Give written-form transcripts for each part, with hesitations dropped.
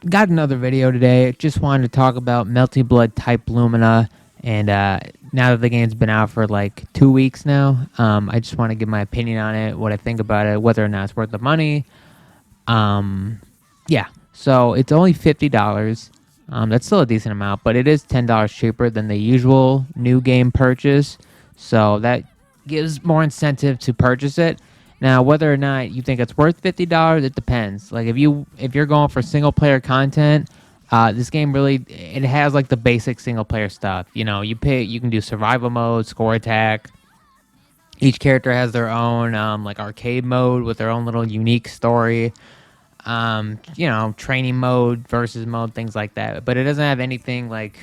got another video today. Just wanted to talk about Melty Blood type Lumina, and now that the game's been out for like 2 weeks now, I just want to give my opinion on it, what I think about it, whether or not it's worth the money. Um, yeah, so it's only $50. That's still a decent amount, but it is $10 cheaper than the usual new game purchase. So that gives more incentive to purchase it. Now, whether or not you think it's worth $50, it depends. Like if you're going for single player content, this game really it has like the basic single player stuff. You can do survival mode, score attack. Each character has their own like arcade mode with their own little unique story. Training mode, versus mode, things like that. But it doesn't have anything like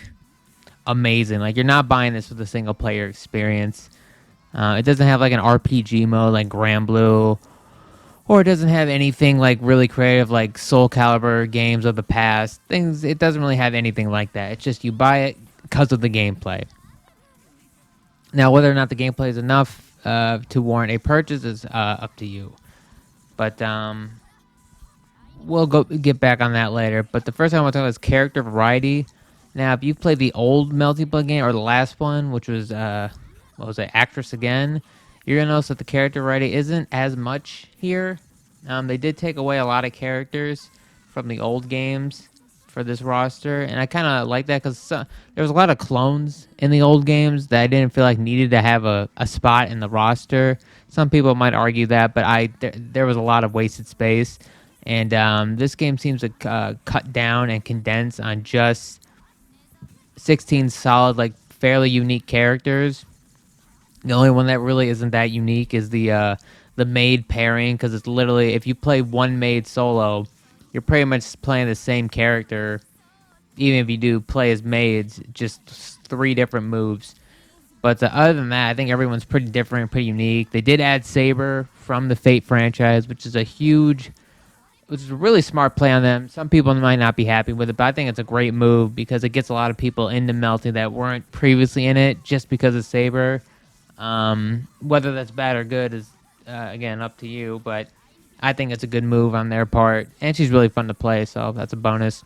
amazing. Like you're not buying this with a single player experience. It doesn't have like an RPG mode like Grand Blue, or it doesn't have anything like really creative like Soul Calibur games of the past. Things it doesn't really have anything like that. It's just you buy it because of the gameplay. Now, whether or not the gameplay is enough to warrant a purchase is up to you. But we'll go get back on that later. But the first thing I want to talk about is character variety. Now, if you've played the old Melty Blood game or the last one, which was what was it, Actress Again, you're gonna notice that the character variety isn't as much here. They did take away a lot of characters from the old games for this roster, and I kind of like that because there was a lot of clones in the old games that I didn't feel like needed to have a spot in the roster. Some people might argue that, but there was a lot of wasted space. And this game seems to cut down and condense on just 16 solid, like fairly unique characters. The only one that really isn't that unique is the maid pairing, because it's literally if you play one maid solo, you're pretty much playing the same character. Even if you do play as maids, just three different moves. But other than that, I think everyone's pretty different, pretty unique. They did add Saber from the Fate franchise, which is a really smart play on them. Some people might not be happy with it, but I think it's a great move because it gets a lot of people into Melty that weren't previously in it just because of Saber. Whether that's bad or good is, again, up to you, but I think it's a good move on their part. And she's really fun to play, so that's a bonus.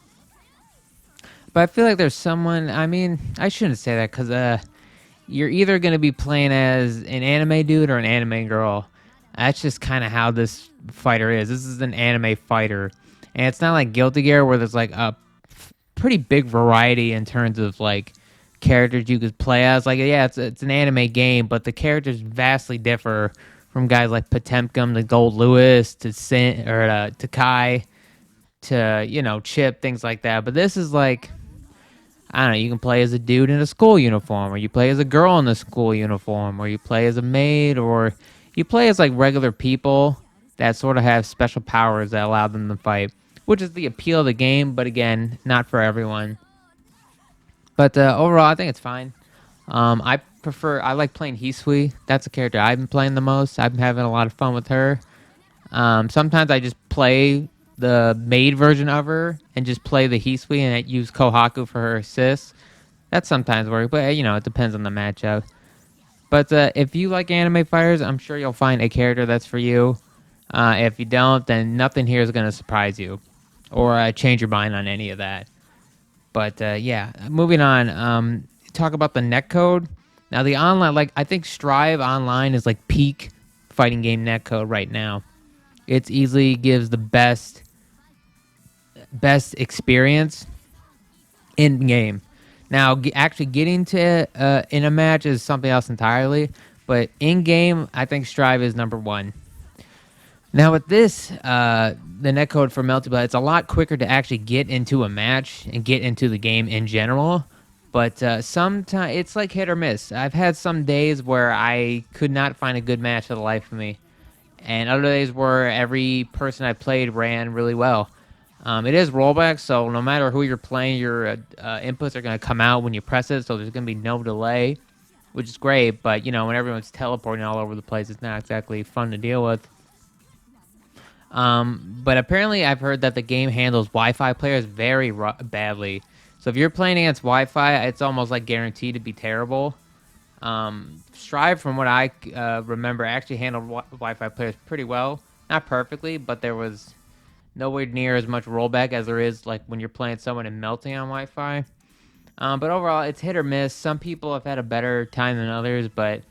But I feel like there's someone, I mean, I shouldn't say that because you're either going to be playing as an anime dude or an anime girl. That's just kind of how this fighter is. This is an anime fighter. And it's not like Guilty Gear where there's like a pretty big variety in terms of like characters you could play as. Like, yeah, it's an anime game, but the characters vastly differ from guys like Potemkin to Gold Lewis to Sin or to Kai to, Chip, things like that. But this is like, I don't know, you can play as a dude in a school uniform, or you play as a girl in a school uniform, or you play as a maid, or you play as like regular people that sort of have special powers that allow them to fight, which is the appeal of the game, but again, not for everyone. But overall, I think it's fine. I like playing Hisui. That's a character I've been playing the most. I've been having a lot of fun with her. Sometimes I just play the maid version of her and just play the Hisui and use Kohaku for her assists. That sometimes works, but it depends on the matchup. But if you like anime fighters, I'm sure you'll find a character that's for you. If you don't, then nothing here is going to surprise you or change your mind on any of that. But yeah, moving on. Talk about the netcode. Now the online, like I think Strive Online is like peak fighting game netcode right now. It easily gives the best experience in game. Now, actually getting to in a match is something else entirely. But in game, I think Strive is number one. Now with this, the netcode for Melty Blood, it's a lot quicker to actually get into a match and get into the game in general. But sometimes it's like hit or miss. I've had some days where I could not find a good match for the life of me, and other days where every person I played ran really well. It is rollback, so no matter who you're playing, your inputs are going to come out when you press it, so there's going to be no delay, which is great. But, when everyone's teleporting all over the place, it's not exactly fun to deal with. But apparently I've heard that the game handles Wi-Fi players very badly. So if you're playing against Wi-Fi, it's almost like guaranteed to be terrible. Strive, from what I remember, actually handled Wi-Fi players pretty well. Not perfectly, but there was nowhere near as much rollback as there is like when you're playing someone in Melty on Wi-Fi. But overall, it's hit or miss. Some people have had a better time than others, but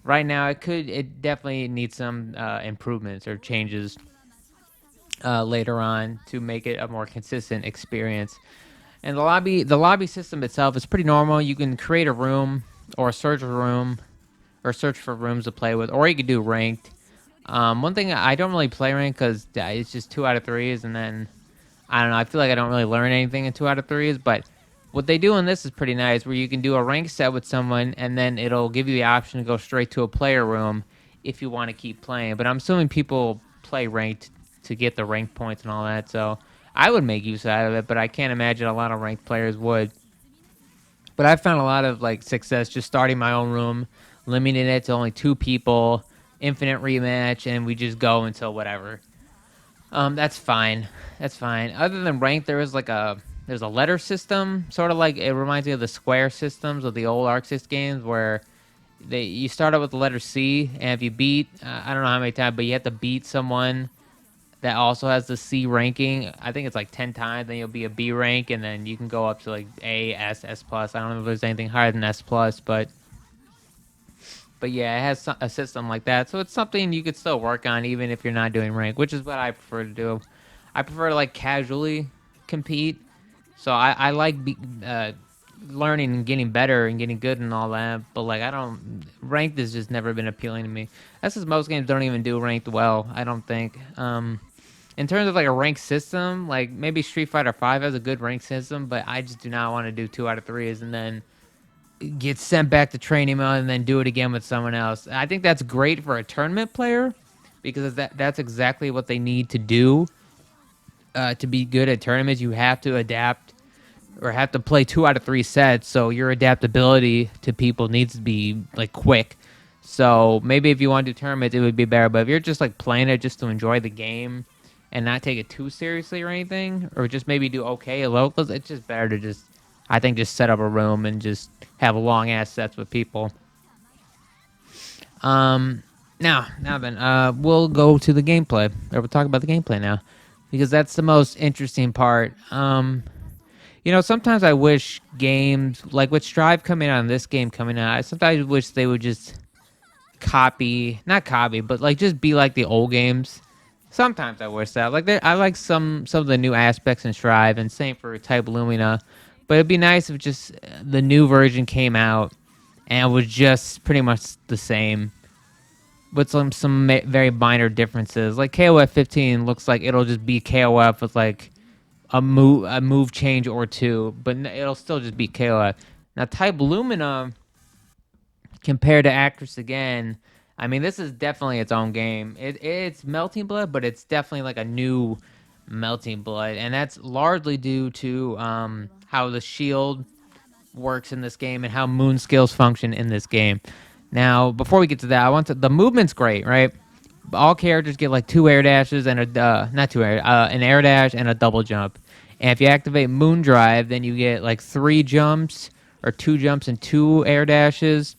right now it definitely needs some improvements or changes later on to make it a more consistent experience. And the lobby system itself is pretty normal. You can create a room or search a room or search for rooms to play with, or you could do ranked. One thing I don't really play ranked because it's just 2 out of 3s, and then I don't know. I feel like I don't really learn anything in 2 out of 3s, but what they do in this is pretty nice, where you can do a rank set with someone, and then it'll give you the option to go straight to a player room if you want to keep playing. But I'm assuming people play ranked to get the rank points and all that, so I would make use out of it, but I can't imagine a lot of ranked players would. But I've found a lot of like success just starting my own room, limiting it to only 2 people, infinite rematch, and we just go until whatever. That's fine. That's fine. Other than rank, there's a letter system, sort of like it reminds me of the square systems of the old Arc Sys games, where you start out with the letter C, and if you beat I don't know how many times, but you have to beat someone that also has the C ranking. I think it's like 10 times. Then you'll be a B rank, and then you can go up to like A, S, S plus. I don't know if there's anything higher than S plus, but yeah, it has a system like that, so it's something you could still work on even if you're not doing rank, which is what I prefer to do. I prefer to like casually compete, so I like learning and getting better and getting good and all that. But like I don't ranked has just never been appealing to me. That's because most games don't even do ranked well. I don't think. In terms of like a rank system, like maybe Street Fighter Five has a good rank system, but I just do not want to do 2 out of 3s and then get sent back to training mode and then do it again with someone else. I think that's great for a tournament player because that's exactly what they need to do to be good at tournaments. You have to adapt or have to play 2 out of 3 sets, so your adaptability to people needs to be like quick. So maybe if you want to do tournaments, it would be better. But if you're just like playing it just to enjoy the game and not take it too seriously or anything, or just maybe do okay at locals, it's just better to just, I think, just set up a room and just have long ass sets with people. Now then, we'll go to the gameplay, or we'll talk about the gameplay now, because that's the most interesting part. Sometimes I wish games like with Strive coming out and this game coming out, I sometimes wish they would just not copy, but like just be like the old games. Sometimes I wish that. Like I like some of the new aspects in Strive, and same for Type Lumina. But it'd be nice if just the new version came out and it was just pretty much the same, with some very minor differences. Like KOF 15 looks like it'll just be KOF with like a move change or two, but it'll still just be KOF. Now Type Lumina compared to Actress Again, I mean, this is definitely its own game. It's Melting Blood, but it's definitely like a new Melting Blood, and that's largely due to how the shield works in this game and how moon skills function in this game. Now, before we get to that, the movement's great, right? All characters get like 2 air dashes and an air dash and a double jump. And if you activate Moon Drive, then you get like 3 jumps or 2 jumps and 2 air dashes.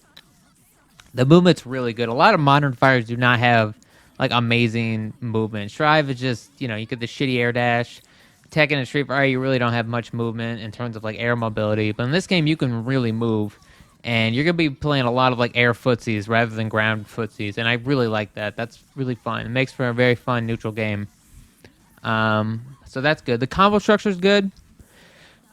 The movement's really good. A lot of modern fighters do not have like amazing movement. Strive is just, you get the shitty air dash. Tekken and Street Fighter, you really don't have much movement in terms of like air mobility. But in this game, you can really move. And you're going to be playing a lot of like air footsies rather than ground footsies. And I really like that. That's really fun. It makes for a very fun neutral game. So that's good. The combo structure is good.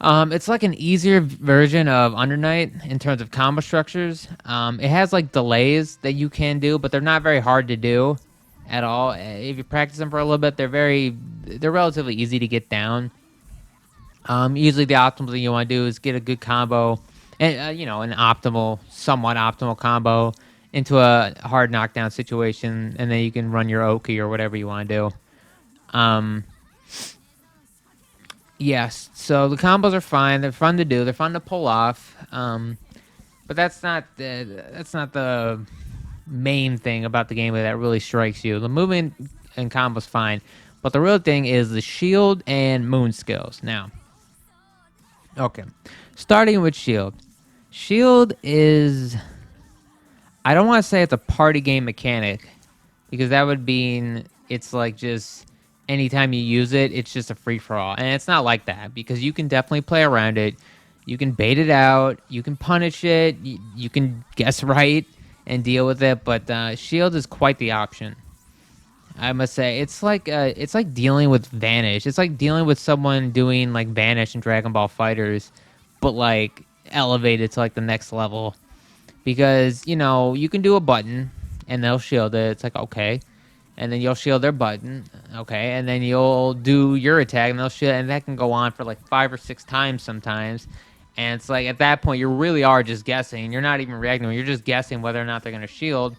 It's like an easier version of Under Night in terms of combo structures. It has like delays that you can do, but they're not very hard to do at all. If you practice them for a little bit, they're relatively easy to get down. Usually the optimal thing you want to do is get a good combo, and an somewhat optimal combo into a hard knockdown situation, and then you can run your Oki or whatever you want to do. Yes, so the combos are fine. They're fun to do. They're fun to pull off. But that's not the main thing about the game that really strikes you. The movement and combos fine, but the real thing is the shield and moon skills. Now, okay, starting with shield. Shield is, I don't want to say it's a party game mechanic, because that would mean it's like just anytime you use it, it's just a free for all. And it's not like that because you can definitely play around it. You can bait it out. You can punish it. You can guess right and deal with it. But shield is quite the option. I must say, it's like dealing with Vanish. It's like dealing with someone doing like Vanish in Dragon Ball Fighters, but like elevated to like the next level. Because you can do a button and they'll shield it. It's like okay, and then you'll shield their button, okay, and then you'll do your attack and they'll shield, and that can go on for like 5 or 6 times sometimes. And it's like at that point you really are just guessing. You're not even reacting. You're just guessing whether or not they're gonna shield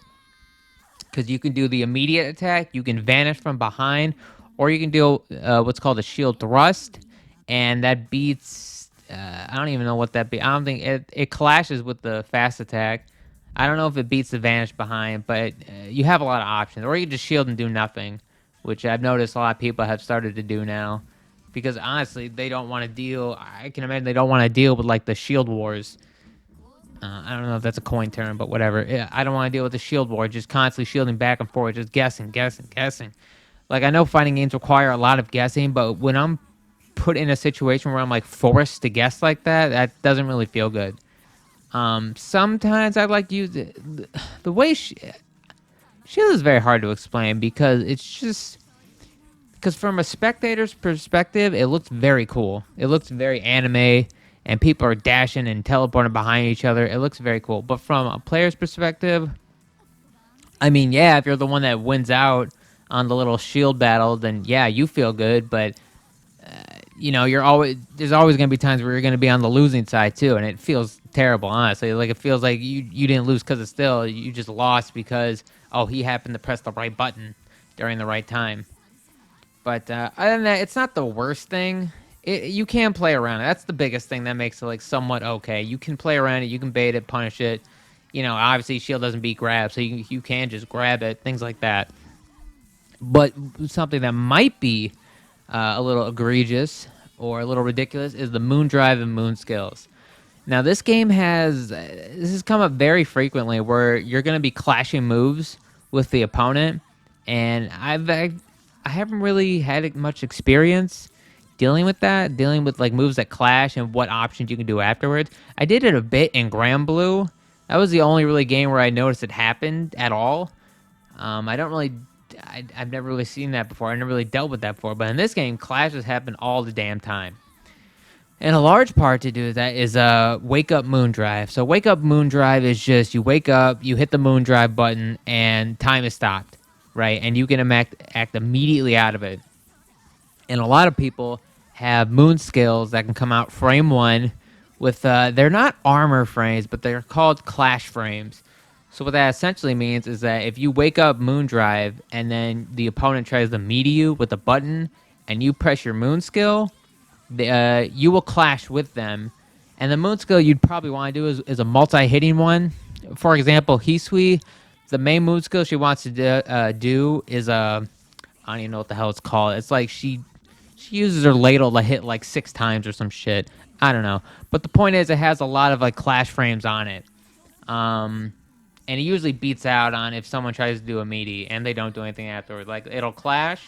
because you can do the immediate attack, you can vanish from behind, or you can do what's called a shield thrust, and that beats. I don't even know what that be. I don't think it clashes with the fast attack. I don't know if it beats the vanish behind, but you have a lot of options, or you can just shield and do nothing, which I've noticed a lot of people have started to do now, because honestly, they don't want to deal. I can imagine they don't want to deal with like the shield wars. I don't know if that's a coin term, but whatever. Yeah, I don't want to deal with the shield war, just constantly shielding back and forth, just guessing, guessing, guessing. Like, I know fighting games require a lot of guessing, but when I'm put in a situation where I'm like forced to guess like that, that doesn't really feel good. Sometimes I like to use it. The way shield is very hard to explain because it's just because from a spectator's perspective, it looks very cool. It looks very anime, and people are dashing and teleporting behind each other. It looks very cool. But from a player's perspective, I mean, yeah, if you're the one that wins out on the little shield battle, then yeah, you feel good. But you're always there's always gonna be times where you're gonna be on the losing side too, and it feels terrible, honestly. Like it feels like you didn't lose because of still, you just lost because he happened to press the right button during the right time. But other than that, it's not the worst thing. You can play around it. That's the biggest thing that makes it like somewhat okay. You can play around it. You can bait it, punish it. Obviously shield doesn't beat grab, so you can just grab it, things like that. But something that might be a little egregious or a little ridiculous is the moon drive and moon skills. Now this has come up very frequently where you're going to be clashing moves with the opponent, and I haven't really had much experience dealing with that, dealing with like moves that clash and what options you can do afterwards. I did it a bit in Grand Blue. That was the only really game where I noticed it happened at all. I don't really, I've never really seen that before. I never really dealt with that before. But in this game, clashes happen all the damn time. And a large part to do with that is wake up moon drive. So wake up moon drive is just you wake up, you hit the moon drive button, and time is stopped, right? And you can act immediately out of it. And a lot of people have moon skills that can come out frame one with they're not armor frames, but they're called clash frames. So what that essentially means is that if you wake up moon drive and then the opponent tries to meet you with a button and you press your moon skill, you will clash with them. And the moon skill you'd probably want to do is a multi-hitting one. For example, Hisui, the main moon skill she wants to do is I don't even know what the hell it's called. It's like she uses her ladle to hit like 6 times or some shit. I don't know. But the point is it has a lot of like clash frames on it. And it usually beats out on if someone tries to do a meaty and they don't do anything afterwards. Like it'll clash.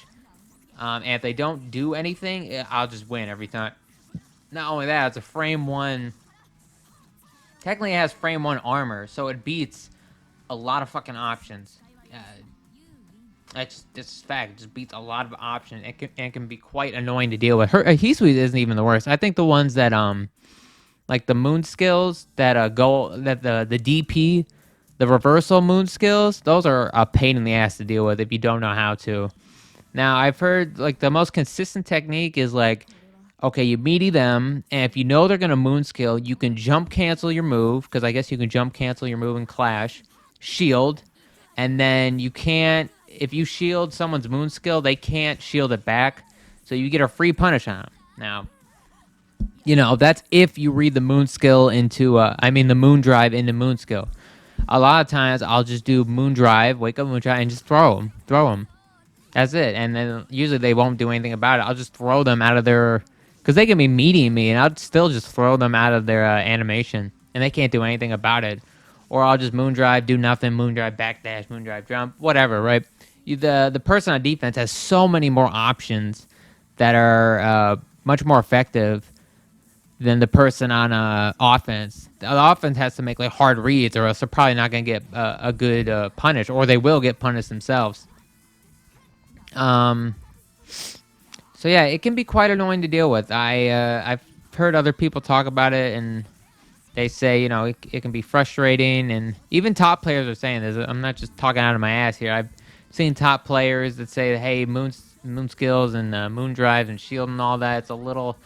And if they don't do anything, I'll just win every time. Not only that, it's a frame one. Technically, it has frame one armor, so it beats a lot of fucking options. That's fact. It just beats a lot of options. It can be quite annoying to deal with. Her Hisui isn't even the worst. I think the ones that like the moon skills that go that the DP, the reversal moon skills, those are a pain in the ass to deal with if you don't know how to. Now, I've heard, like, the most consistent technique is, like, okay, you meaty them, and if you know they're going to moon skill, you can jump cancel your move, because I guess you can jump cancel your move in Clash, shield, and then you can't, if you shield someone's moon skill, they can't shield it back, so you get a free punish on them. Now, that's if you read the moon skill into, the moon drive into moon skill. A lot of times, I'll just do moon drive, wake up moon drive, and just throw them. That's it. And then usually they won't do anything about it. I'll just throw them out of their... Because they can be meeting me, and I'll still just throw them out of their animation. And they can't do anything about it. Or I'll just moon drive, do nothing, moon drive, backdash, moon drive, jump, whatever, right? The person on defense has so many more options that are much more effective than the person on offense. The offense has to make like hard reads, or else they're probably not going to get a good punish, or they will get punished themselves. Um, so yeah, it can be quite annoying to deal with. I've heard other people talk about it, and they say it can be frustrating, and even top players are saying this. I'm not just talking out of my ass here. I've seen top players that say, "Hey, moon skills and moon drives and shield and all that. It's a little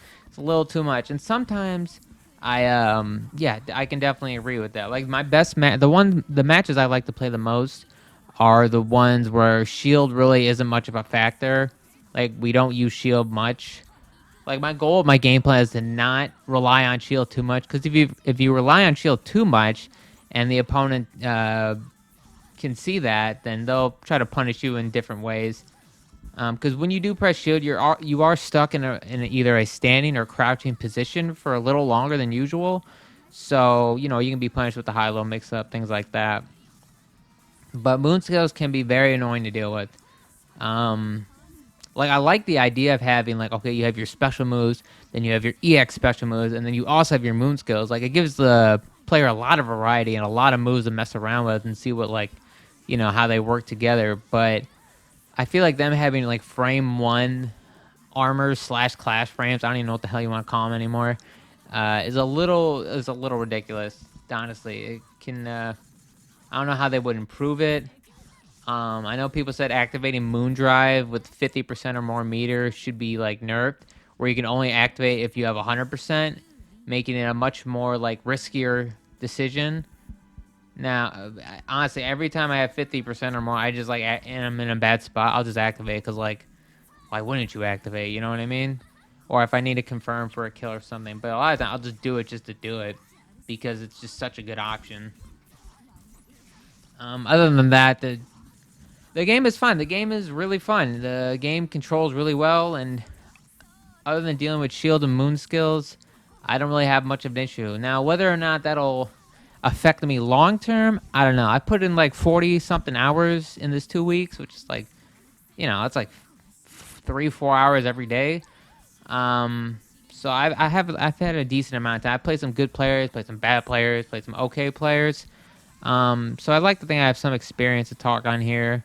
too much." And sometimes I can definitely agree with that. Like my best the matches I like to play the most are the ones where shield really isn't much of a factor. Like we don't use shield much. Like my goal of my game plan is to not rely on shield too much, because if you rely on shield too much, and the opponent can see that, then they'll try to punish you in different ways. Because when you do press shield, you are stuck in either a standing or crouching position for a little longer than usual. So you can be punished with the high-low mix-up, things like that. But moon skills can be very annoying to deal with. Um, like I like the idea of having like, okay, you have your special moves, then you have your EX special moves, and then you also have your moon skills. Like it gives the player a lot of variety and a lot of moves to mess around with and see what like how they work together. But I feel like them having like frame one armor slash clash frames, I don't even know what the hell you want to call them anymore, is a little ridiculous. Honestly, it can I don't know how they would improve it. I know people said activating Moon Drive with 50% or more meter should be like nerfed, where you can only activate if you have 100%, making it a much more like riskier decision. Now, honestly, every time I have 50% or more, I just like, and I'm in a bad spot, I'll just activate, because like, why wouldn't you activate? You know what I mean? Or if I need to confirm for a kill or something. But a lot of times, I'll just do it just to do it, because it's just such a good option. Other than that, the game is fun. The game is really fun. The game controls really well, and other than dealing with shield and moon skills, I don't really have much of an issue. Now, whether or not that'll affect me long term, I don't know. I put in like 40 something hours in this 2 weeks, which is like, it's like 3-4 hours every day. So I've had a decent amount of time. I played some good players, played some bad players, played some okay players. So I'd like to think I have some experience to talk on here.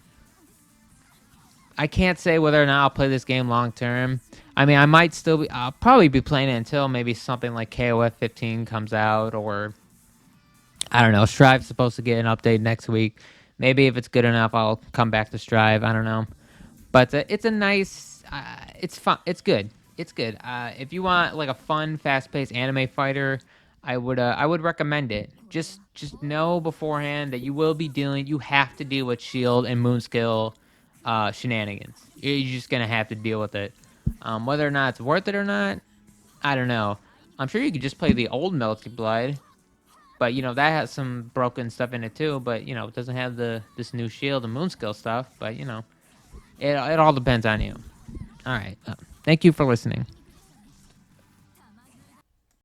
I can't say whether or not I'll play this game long term. I mean, I'll probably be playing it until maybe something like KOF 15 comes out, or I don't know. Strive's supposed to get an update next week. Maybe if it's good enough, I'll come back to Strive. I don't know. But it's a nice, it's fun. It's good. It's good. If you want like a fun, fast-paced anime fighter, I would recommend it. Just know beforehand that you have to deal with Shield and Moonskill shenanigans. You're just gonna have to deal with it. Whether or not it's worth it or not, I don't know. I'm sure you could just play the old Melty Blood, but that has some broken stuff in it too. But it doesn't have this new Shield and Moonskill stuff. But it all depends on you. All right. Thank you for listening.